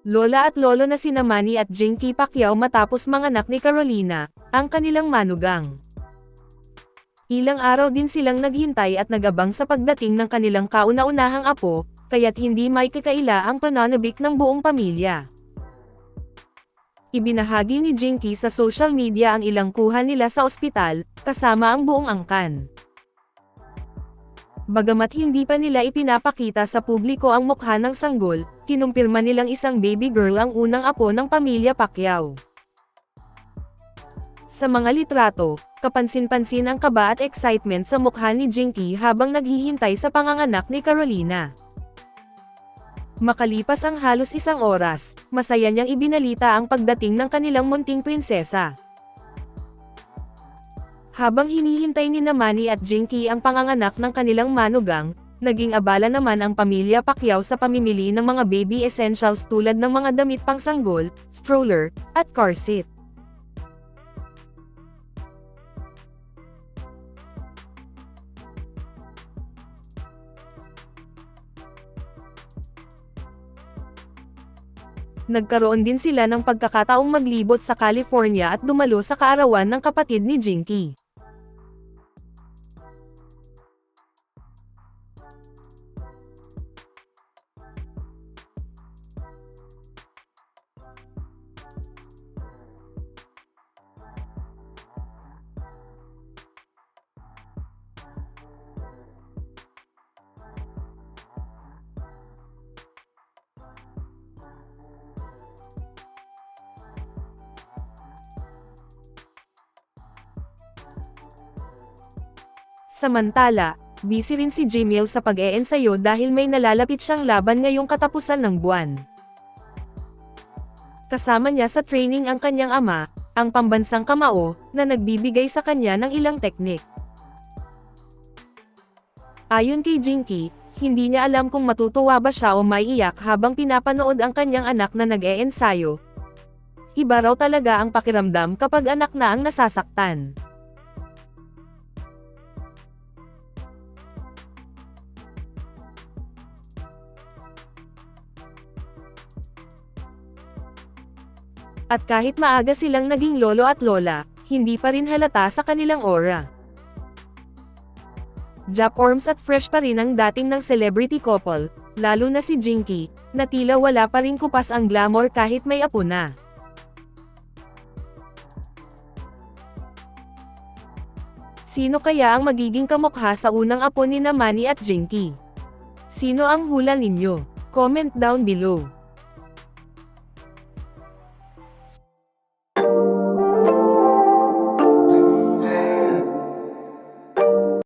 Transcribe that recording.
lola at lolo na sina Manny at Jinky Pacquiao matapos manganak ni Carolina, ang kanilang manugang. Ilang araw din silang naghintay at nagabang sa pagdating ng kanilang kauna-unahang apo, kaya't hindi maikakaila ang pananabik ng buong pamilya. Ibinahagi ni Jinky sa social media ang ilang kuha nila sa ospital, kasama ang buong angkan. Bagamat hindi pa nila ipinapakita sa publiko ang mukha ng sanggol, kinumpirma nilang isang baby girl ang unang apo ng pamilya Pacquiao. Sa mga litrato, kapansin-pansin ang kaba at excitement sa mukha ni Jinky habang naghihintay sa panganganak ni Carolina. Makalipas ang halos isang oras, masaya niyang ibinalita ang pagdating ng kanilang munting prinsesa. Habang hinihintay ni Manny at Jinky ang panganganak ng kanilang manugang, naging abala naman ang pamilya Pacquiao sa pamimili ng mga baby essentials tulad ng mga damit pangsanggol, stroller, at car seat. Nagkaroon din sila ng pagkakataong maglibot sa California at dumalo sa kaarawan ng kapatid ni Jinky. Samantala, busy rin si Jemel sa pag-eensayo dahil may nalalapit siyang laban ngayong katapusan ng buwan. Kasama niya sa training ang kanyang ama, ang pambansang kamao, na nagbibigay sa kanya ng ilang teknik. Ayon kay Jinky, hindi niya alam kung matutuwa ba siya o maiiyak habang pinapanood ang kanyang anak na nag-eensayo. Iba raw talaga ang pakiramdam kapag anak na ang nasasaktan. At kahit maaga silang naging lolo at lola, hindi pa rin halata sa kanilang aura. Jap-orms at fresh pa rin ang dating ng celebrity couple, lalo na si Jinky, na tila wala pa rin kupas ang glamour kahit may apo na. Sino kaya ang magiging kamukha sa unang apo ni Manny at Jinky? Sino ang hula ninyo? Comment down below.